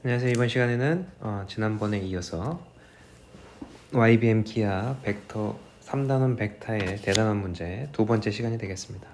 안녕하세요. 이번 시간에는 지난번에 이어서 YBM 기하 벡터 3단원 벡터의 대단원 문제 두 번째 시간이 되겠습니다.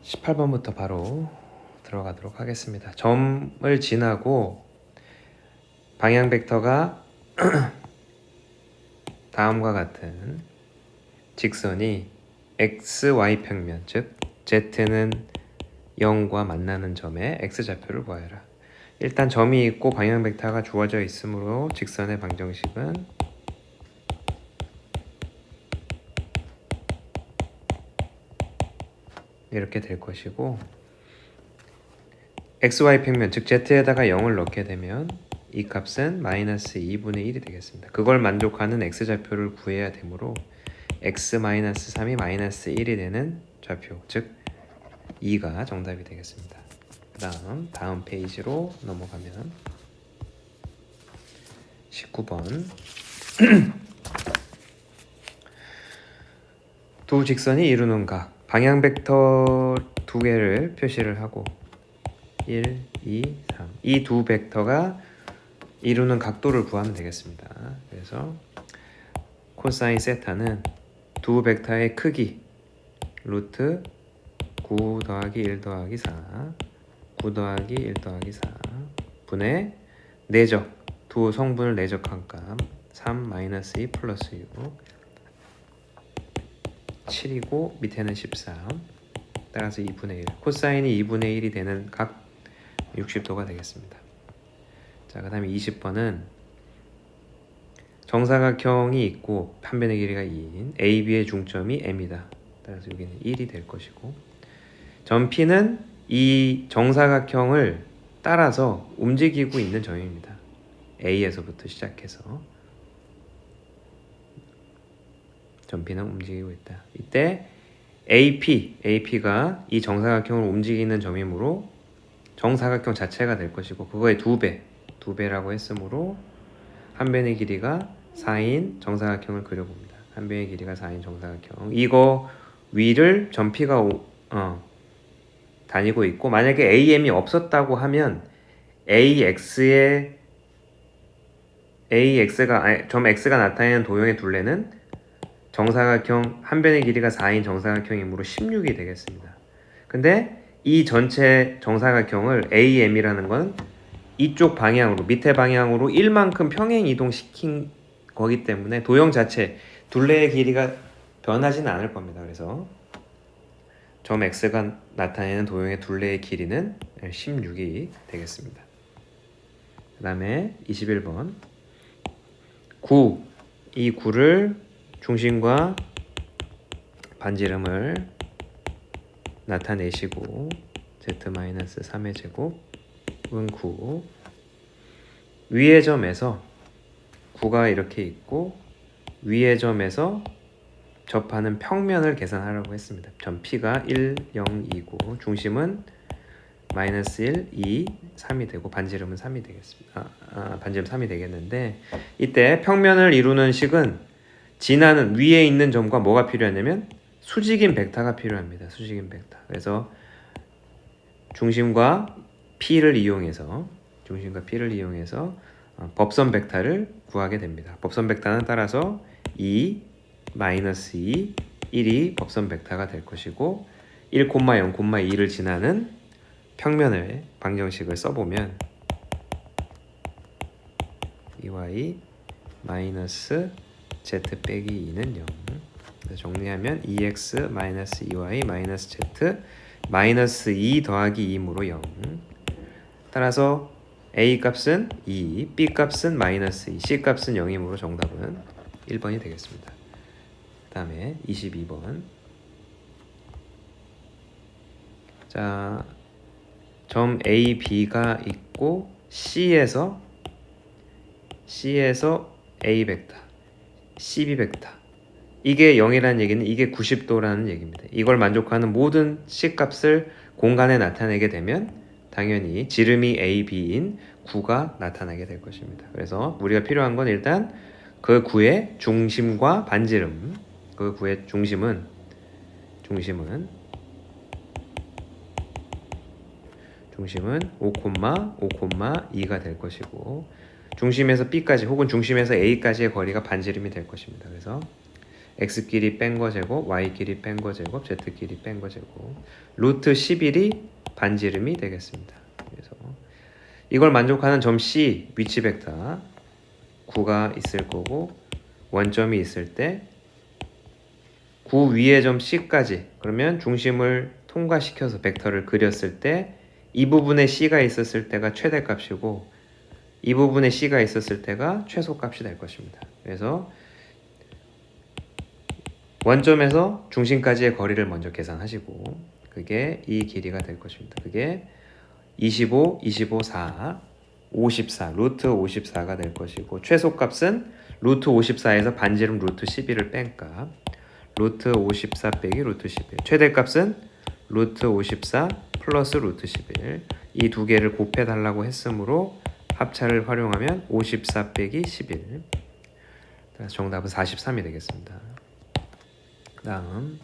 18번부터 바로 들어가도록 하겠습니다. 점을 지나고 방향 벡터가 다음과 같은 직선이 XY 평면, 즉 Z는 0과 만나는 점의 X좌표를 구하여라. 일단 점이 있고 방향 벡터가 주어져 있으므로 직선의 방정식은 이렇게 될 것이고, XY 평면, 즉 Z에다가 0을 넣게 되면 이 값은 마이너스 2분의 1이 되겠습니다. 그걸 만족하는 X좌표를 구해야 되므로 X-3이 마이너스 1이 되는 좌표, 즉 2가 정답이 되겠습니다. 다음 페이지로 넘어가면 19번 두 직선이 이루는 각, 방향 벡터 두 개를 표시를 하고 1, 2, 3 이 두 벡터가 이루는 각도를 구하면 되겠습니다. 그래서 코사인 세타는 두 벡터의 크기 루트 9 더하기 1 더하기 4 9 더하기 1 더하기 4 분의 내적, 두 성분을 내적한 값 3 마이너스 2 플러스 6 7이고 밑에는 13, 따라서 2분의 1, 코사인이 2분의 1이 되는 각 60도가 되겠습니다. 자, 그 다음에 20번은 정사각형이 있고 한 변의 길이가 2인 AB의 중점이 M이다. 따라서 여기는 1이 될 것이고, 점 P는 이 정사각형을 따라서 움직이고 있는 점입니다. A에서부터 시작해서 점 P는 움직이고 있다. 이때 AP가 이 정사각형을 움직이는 점이므로 정사각형 자체가 될 것이고, 그거의 두 배라고 했으므로 한 변의 길이가 4인 정사각형을 그려봅니다. 한 변의 길이가 4인 정사각형, 이거 위를 점 P가 다니고 있고, 만약에 AM이 없었다고 하면 점 X가 나타내는 도형의 둘레는 정사각형 한 변의 길이가 4인 정사각형이므로 16이 되겠습니다. 근데 이 전체 정사각형을 AM이라는 건 이쪽 방향으로, 밑에 방향으로 1만큼 평행 이동시킨 거기 때문에 도형 자체, 둘레의 길이가 변하지는 않을 겁니다. 그래서 점 X가 나타내는 도형의 둘레의 길이는 16이 되겠습니다. 그 다음에 21번 9, 이 9를 중심과 반지름을 나타내시고 Z-3의 제곱은 9, 위의 점에서 9가 이렇게 있고 위의 점에서 접하는 평면을 계산하라고 했습니다. 점 P가 1, 0, 2고 중심은 마이너스 1, 2, 3이 되고 반지름은 3이 되겠습니다. 반지름 3이 되겠는데, 이때 평면을 이루는 식은 지나는 위에 있는 점과 뭐가 필요하냐면 수직인 벡터가 필요합니다. 수직인 벡터. 그래서 중심과 P를 이용해서 법선 벡터를 구하게 됩니다. 법선 벡터는 따라서 2, 마이너스 2, 1이 법선 벡터가 될 것이고, 1, 0, 2를 지나는 평면을 방정식을 써보면 2y 마이너스 z 빼기 2는 0. 정리하면 2x 마이너스 2y 마이너스 z 마이너스 2 더하기 2이므로 0. 따라서 a 값은 2, b 값은 마이너스 2, c 값은 0이므로 정답은 1번이 되겠습니다. 그 다음에 22번. 자, 점 A, B가 있고 C에서 A 벡터, CB 벡터, 이게 0이라는 얘기는 이게 90도라는 얘기입니다. 이걸 만족하는 모든 C 값을 공간에 나타내게 되면 당연히 지름이 A, B인 9가 나타나게 될 것입니다. 그래서 우리가 필요한 건 일단 그 9의 중심과 반지름, 그 9의 중심은 중심은 5, 5,2가 될 것이고 중심에서 B까지 혹은 중심에서 A까지의 거리가 반지름이 될 것입니다. 그래서 X끼리 뺀 거 제곱, Y끼리 뺀 거 제곱, Z끼리 뺀 거 제곱 루트 11이 반지름이 되겠습니다. 그래서 이걸 만족하는 점 C 위치 벡터 9가 있을 거고 원점이 있을 때 9 위의 점 C까지 그러면 중심을 통과시켜서 벡터를 그렸을 때 이 부분에 C가 있었을 때가 최대값이고 이 부분에 C가 있었을 때가 최소값이 될 것입니다. 그래서 원점에서 중심까지의 거리를 먼저 계산하시고 그게 이 길이가 될 것입니다. 그게 25, 25, 4, 54, 루트 54가 될 것이고 최소값은 루트 54에서 반지름 루트 11을 뺀 값 루트 54 빼기 루트 11 최대값은 루트 54 플러스 루트 11 이 두 개를 곱해달라고 했으므로 합차를 활용하면 54 빼기 11 정답은 43이 되겠습니다. 그 다음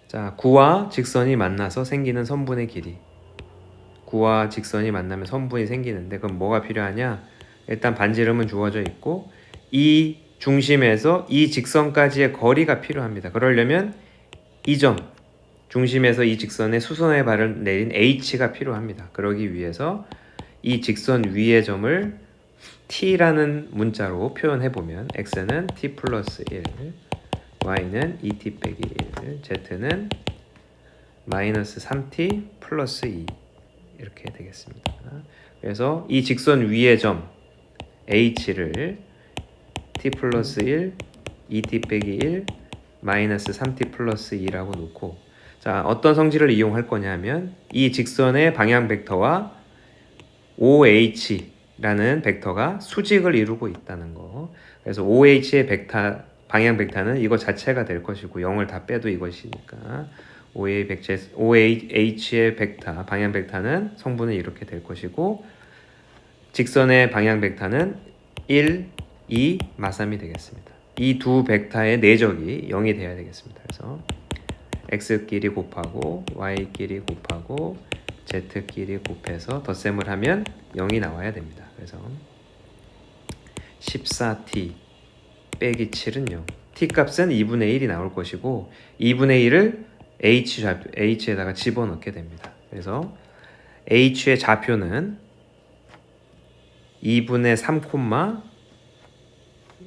자, 구와 직선이 만나서 생기는 선분의 길이 구와 직선이 만나면 선분이 생기는데 그럼 뭐가 필요하냐? 일단 반지름은 주어져 있고 이 중심에서 이 직선까지의 거리가 필요합니다. 그러려면 이 점 중심에서 이 직선의 수선의 발을 내린 H가 필요합니다. 그러기 위해서 이 직선 위의 점을 T라는 문자로 표현해보면 X는 T 플러스 1 Y는 2T 빼기 1 Z는 마이너스 3T 플러스 2 이렇게 되겠습니다. 그래서 이 직선 위의 점 H를 T 플러스 1 2T 빼기 1 마이너스 3T 플러스 2라고 놓고 자 어떤 성질을 이용할 거냐면 이 직선의 방향 벡터와 OH라는 벡터가 수직을 이루고 있다는 거. 그래서 OH의 방향 벡터는 이거 자체가 될 것이고 0을 다 빼도 이것이니까 OH의 벡터, 방향 벡터는 성분은 이렇게 될 것이고 직선의 방향 벡터는 1, 2, 마삼이 되겠습니다. 이 두 벡터의 내적이 0이 돼야 되겠습니다. 그래서 X끼리 곱하고 Y끼리 곱하고 Z끼리 곱해서 덧셈을 하면 0이 나와야 됩니다. 그래서 14T 빼기 7은 0 T 값은 2분의 1이 나올 것이고 2분의 1을 H에다가 집어넣게 됩니다. 그래서 H의 좌표는 2분의 3,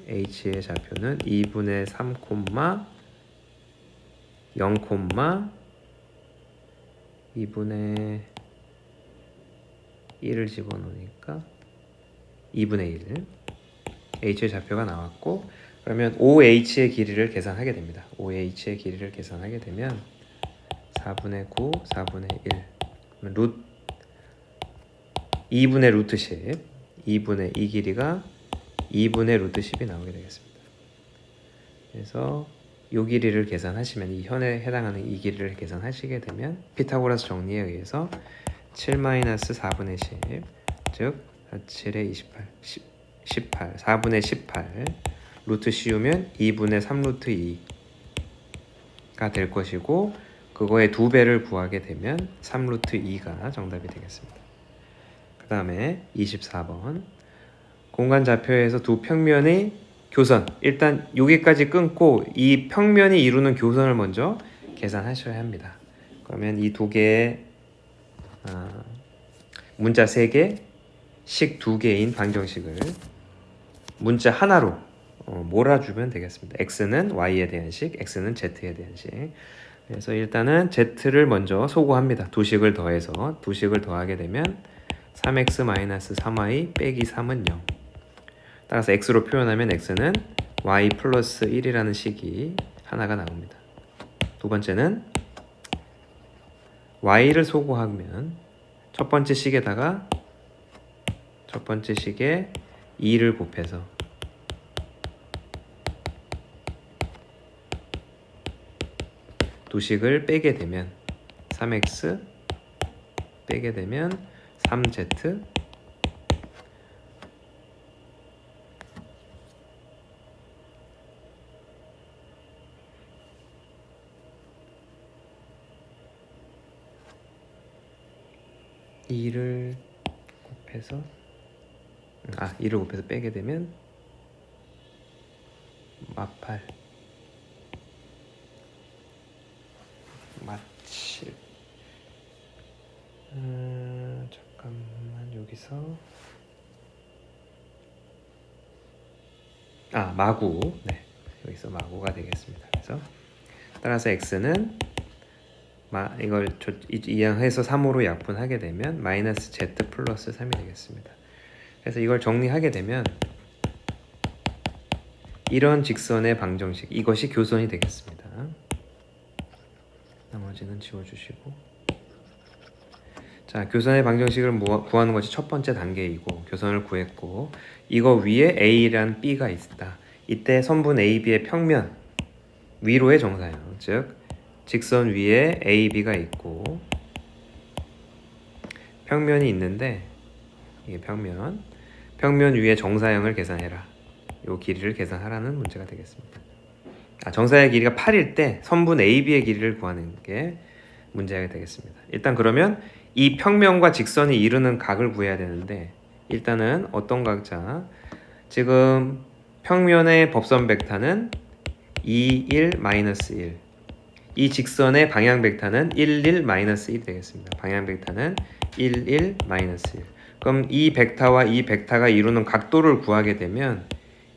H의 좌표는 2분의 3, 0, 2분의 1을 집어넣으니까 2분의 1 H의 좌표가 나왔고 그러면 OH의 길이를 계산하게 됩니다. OH의 길이를 계산하게 되면 4분의 9, 4분의 1 2분의 루트 10 2분의 이 길이가 2분의 루트 10이 나오게 되겠습니다. 그래서 이 길이를 계산하시면 이 현에 해당하는 이 길이를 계산하시게 되면 피타고라스 정리에 의해서 7-4분의 10 즉 7의 28 18 4분의 18 루트 씌우면 2분의 3루트 2가 될 것이고 그거의 2배를 구하게 되면 3루트 2가 정답이 되겠습니다. 그 다음에 24번 공간 좌표에서 두 평면의 교선 일단 여기까지 끊고 이 평면이 이루는 교선을 먼저 계산하셔야 합니다. 그러면 이 두 개의 문자 3개 식 2개인 방정식을 문자 하나로 몰아주면 되겠습니다. x는 y에 대한 식, x는 z에 대한 식. 그래서 일단은 z를 먼저 소구합니다. 두 식을 더해서 두 식을 더하게 되면 3x-3y 빼기 3은 0. 따라서 x로 표현하면 x는 y 플러스 1이라는 식이 하나가 나옵니다. 두 번째는 y를 소구하면 첫 번째 식에다가 첫 번째 식에 2를 곱해서 두 식을 빼게 되면 3x 빼게 되면 3z 2를 곱해서 2를 곱해서 빼게 되면 마8 마7 잠깐만 여기서 마구 여기서 마구가 되겠습니다. 그래서 따라서 x는 이걸 이항해서 3으로 약분하게 되면 마이너스 z 플러스 3이 되겠습니다. 그래서 이걸 정리하게 되면 이런 직선의 방정식 이것이 교선이 되겠습니다. 나머지는 지워주시고 자 교선의 방정식을 구하는 것이 첫 번째 단계이고 교선을 구했고 이거 위에 A란 B가 있다. 이때 선분 AB의 평면 위로의 정사형 즉 직선 위에 AB가 있고 평면이 있는데 이게 평면 위에 정사형을 계산해라. 요 길이를 계산하라는 문제가 되겠습니다. 정사의 길이가 8일 때 선분 AB의 길이를 구하는 게 문제가 되겠습니다. 일단 그러면 이 평면과 직선이 이루는 각을 구해야 되는데 일단은 어떤 각자 지금 평면의 법선 벡터는 2, 1, 마이너스 1 이 직선의 방향 벡터는 1, 1, 마이너스 1이 되겠습니다. 방향 벡터는 1, 1, 마이너스 1 그럼 이 벡터와 이 벡터가 이루는 각도를 구하게 되면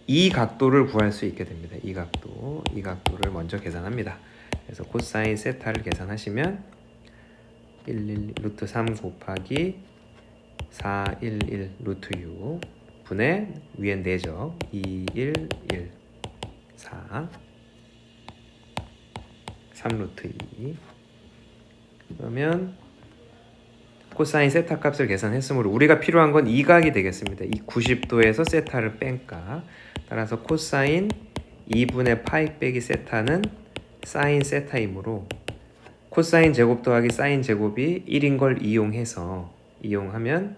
이 각도를 구할 수 있게 됩니다. 이 각도를 먼저 계산합니다. 그래서 코사인 세타를 계산하시면 1, 루트 3 곱하기 4, 1, 1 루트 6 분의 위엔 4죠. 2, 1, 1 4 3 루트 2 그러면 코사인 세타 값을 계산했으므로 우리가 필요한 건 이 각이 되겠습니다. 이 90도에서 세타를 뺀 값. 따라서 코사인 2분의 파이 빼기 세타는 사인 세타이므로 코사인 제곱 더하기 사인 제곱이 1인 걸 이용하면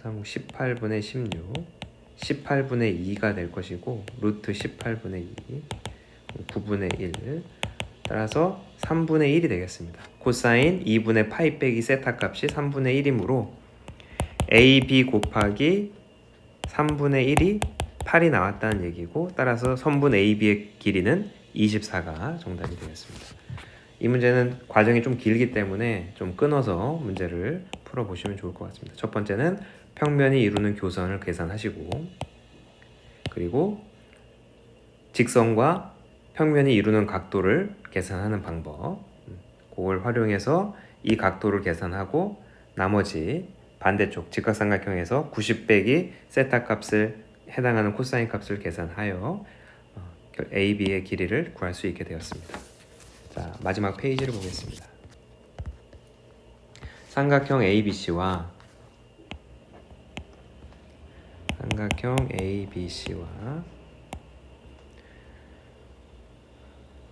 18분의 16 18분의 2가 될 것이고 루트 18분의 2 9분의 1 따라서 3분의 1이 되겠습니다. 코사인 2분의 파이 빼기 세타 값이 3분의 1이므로 AB 곱하기 3분의 1이 8이 나왔다는 얘기고 따라서 선분 AB의 길이는 24가 정답이 되겠습니다. 이 문제는 과정이 좀 길기 때문에 좀 끊어서 문제를 풀어보시면 좋을 것 같습니다. 첫 번째는 평면이 이루는 교선을 계산하시고 그리고 직선과 평면이 이루는 각도를 계산하는 방법 그걸 활용해서 이 각도를 계산하고 나머지 반대쪽 직각삼각형에서 90 빼기 세타 값을 해당하는 코사인 값을 계산하여 AB의 길이를 구할 수 있게 되었습니다. 자, 마지막 페이지를 보겠습니다. 삼각형 ABC와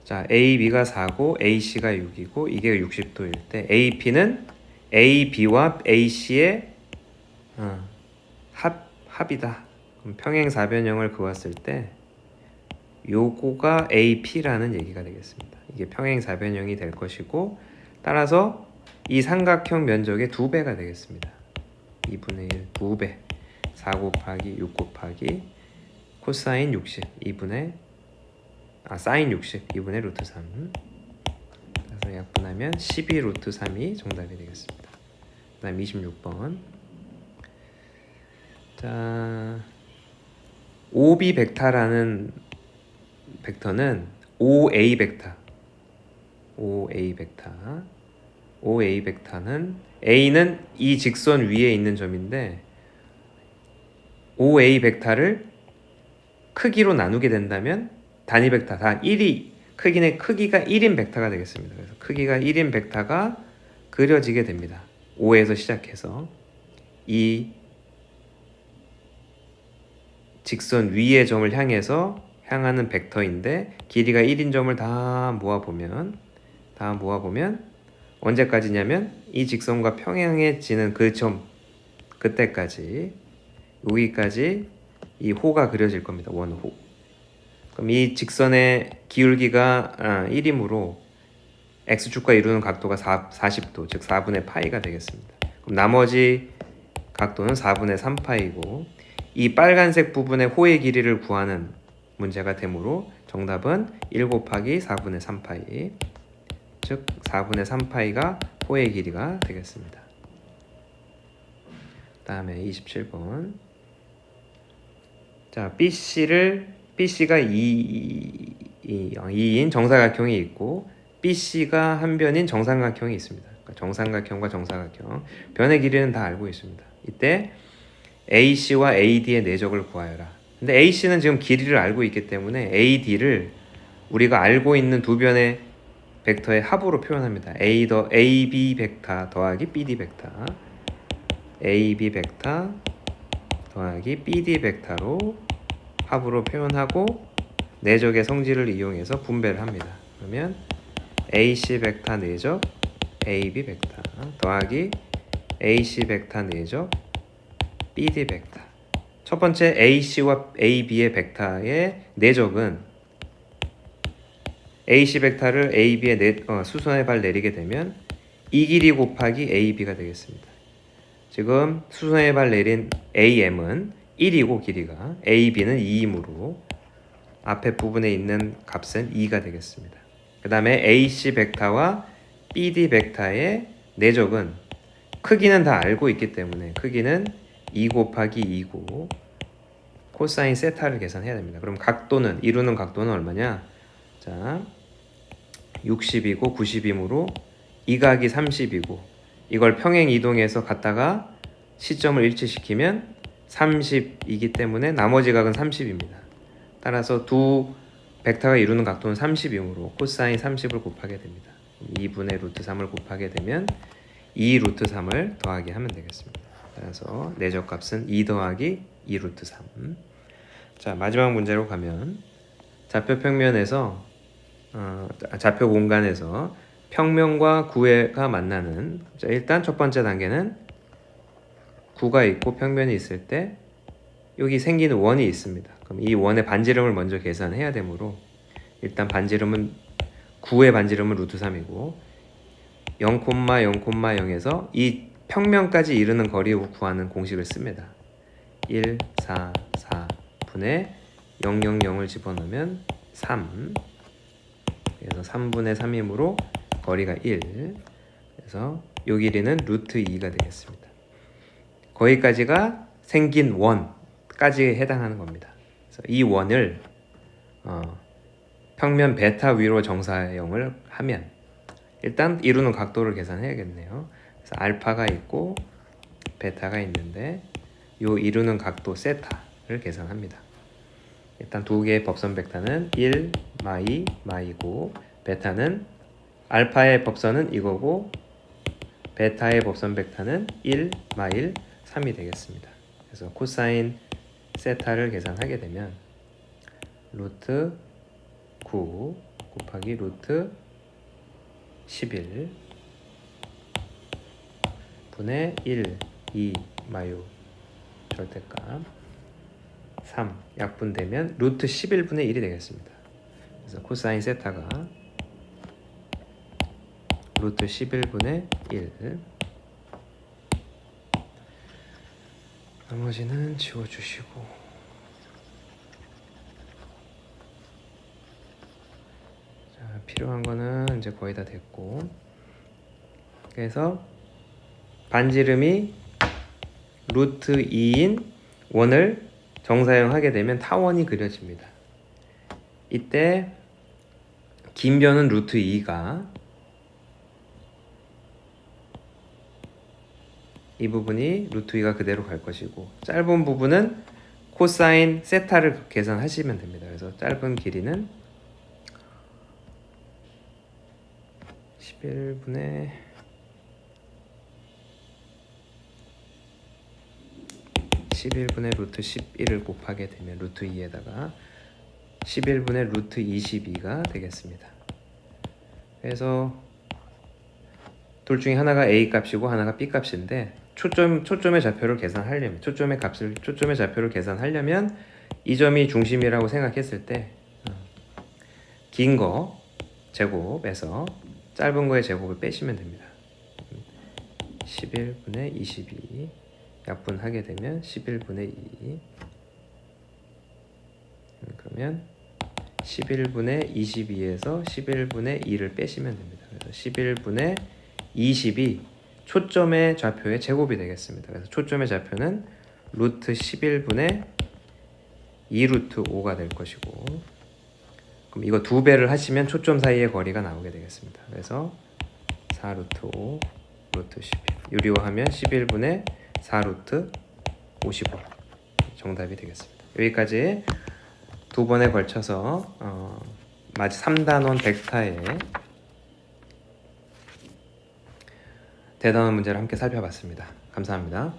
자, AB가 4고 AC가 6이고 이게 60도일 때 AP는 AB와 AC의 합이다. 그럼 평행사변형을 그었을 때 요거가 AP라는 얘기가 되겠습니다. 이게 평행사변형이 될 것이고 따라서 이 삼각형 면적의 2배가 되겠습니다. 2분의 1 2배 4 곱하기 6 곱하기 코사인 60 사인 60 2분의 루트 3 그래서 약분하면 12 루트 3이 정답이 되겠습니다. 그 다음 26번 자 OB 벡터라는 벡터는 OA 벡터는 A는 이 직선 위에 있는 점인데 OA 벡터를 크기로 나누게 된다면 단위 벡터 다 1이 크기가 1인 벡터가 되겠습니다. 그래서 크기가 1인 벡터가 그려지게 됩니다. O에서 시작해서 이 직선 위의 점을 향하는 벡터인데 길이가 1인 점을 다 모아보면 언제까지냐면 이 직선과 평행해지는 그 점 그때까지 여기까지 이 호가 그려질 겁니다. 원호. 그럼 이 직선의 기울기가 1이므로 x축과 이루는 각도가 40도 즉 4분의 파이가 되겠습니다. 그럼 나머지 각도는 4분의 3파이고 이 빨간색 부분의 호의 길이를 구하는 문제가 되므로 정답은 1 곱하기 4분의 3파이, 즉 4분의 3파이가 호의 길이가 되겠습니다. 다음에 27번. 자, BC가 2인 정사각형이 있고 BC가 한 변인 정삼각형이 있습니다. 그러니까 정삼각형과 정사각형, 변의 길이는 다 알고 있습니다. 이때 AC와 AD의 내적을 구하여라. 근데 AC는 지금 길이를 알고 있기 때문에 AD를 우리가 알고 있는 두 변의 벡터의 합으로 표현합니다. AB 벡터 더하기 BD 벡터, AB 벡터 더하기 BD 벡터로 합으로 표현하고 내적의 성질을 이용해서 분배를 합니다. 그러면 AC 벡터 내적 AB 벡터 더하기 AC 벡터 내적 BD 벡터. 첫 번째 AC와 AB의 벡터의 내적은 AC 벡터를 AB의 수선의 발 내리게 되면 이 길이 곱하기 AB가 되겠습니다. 지금 수선의 발 내린 AM은 1이고 길이가 AB는 2이므로 앞에 부분에 있는 값은 2가 되겠습니다. 그 다음에 AC 벡터와 BD 벡터의 내적은 크기는 다 알고 있기 때문에 크기는 2 곱하기 2고 코사인 세타를 계산해야 됩니다. 그럼 각도는, 이루는 각도는 얼마냐? 자, 60이고 90이므로 이 각이 30이고 이걸 평행 이동해서 갔다가 시점을 일치시키면 30이기 때문에 나머지 각은 30입니다. 따라서 두 벡터가 이루는 각도는 30이므로 코사인 30을 곱하게 됩니다. 2분의 루트 3을 곱하게 되면 2 루트 3을 더하기 하면 되겠습니다. 따라서 내적 값은 2 더하기 2 루트 3. 자, 마지막 문제로 가면 좌표 평면에서 좌표 공간에서 평면과 구가 만나는, 자, 일단 첫 번째 단계는 구가 있고 평면이 있을 때 여기 생기는 원이 있습니다. 그럼 이 원의 반지름을 먼저 계산해야 되므로 일단 반지름은 9의 반지름은 루트 3이고 0,0,0에서 이 평면까지 이르는 거리를 구하는 공식을 씁니다. 1, 4, 4 분의 0, 0, 0을 집어넣으면 3. 그래서 3분의 3이므로 거리가 1. 그래서 요 길이는 루트 2가 되겠습니다. 거기까지가 생긴 원까지 해당하는 겁니다. 그래서 이 원을 평면 베타 위로 정사형을 하면 일단 이루는 각도를 계산해야겠네요. 그래서 알파가 있고 베타가 있는데 요 이루는 각도 세타를 계산합니다. 일단 두 개의 법선 벡터는 1, 마이고 베타는 알파의 법선은 이거고 베타의 법선 벡터는 1, 마일, 3이 되겠습니다. 그래서 코사인 세타를 계산하게 되면 루트 9 곱하기 루트 11 분의 1, 2, 마유 절대값 3 약분되면 루트 11분의 1이 되겠습니다. 그래서 코사인 세타가 루트 11분의 1. 나머지는 지워주시고 자, 필요한 거는 이제 거의 다 됐고 그래서 반지름이 루트 2인 원을 정사형하게 되면 타원이 그려집니다. 이때 긴 변은 루트 2가 이 부분이 루트 2가 그대로 갈 것이고 짧은 부분은 코사인 세타를 계산하시면 됩니다. 그래서 짧은 길이는 11분의 루트 11을 곱하게 되면 루트 2에다가 11분의 루트 22가 되겠습니다. 그래서 둘 중에 하나가 A 값이고 하나가 B 값인데 초점의 좌표를 계산하려면 초점의 좌표를 계산하려면 이 점이 중심이라고 생각했을 때 긴 거 제곱에서 짧은 거의 제곱을 빼시면 됩니다. 11분의 22 약분하게 되면 11분의 2 그러면 11분의 22에서 11분의 2를 빼시면 됩니다. 그래서 11분의 20이 초점의 좌표의 제곱이 되겠습니다. 그래서 초점의 좌표는 루트 11분의 2 루트 5가 될 것이고, 그럼 이거 2배를 하시면 초점 사이의 거리가 나오게 되겠습니다. 그래서 4 루트 5 루트 12 유리화하면 11분의 4 루트 55 정답이 되겠습니다. 여기까지 두 번에 걸쳐서 마치 3단원 벡터의 대단원 문제를 함께 살펴봤습니다. 감사합니다.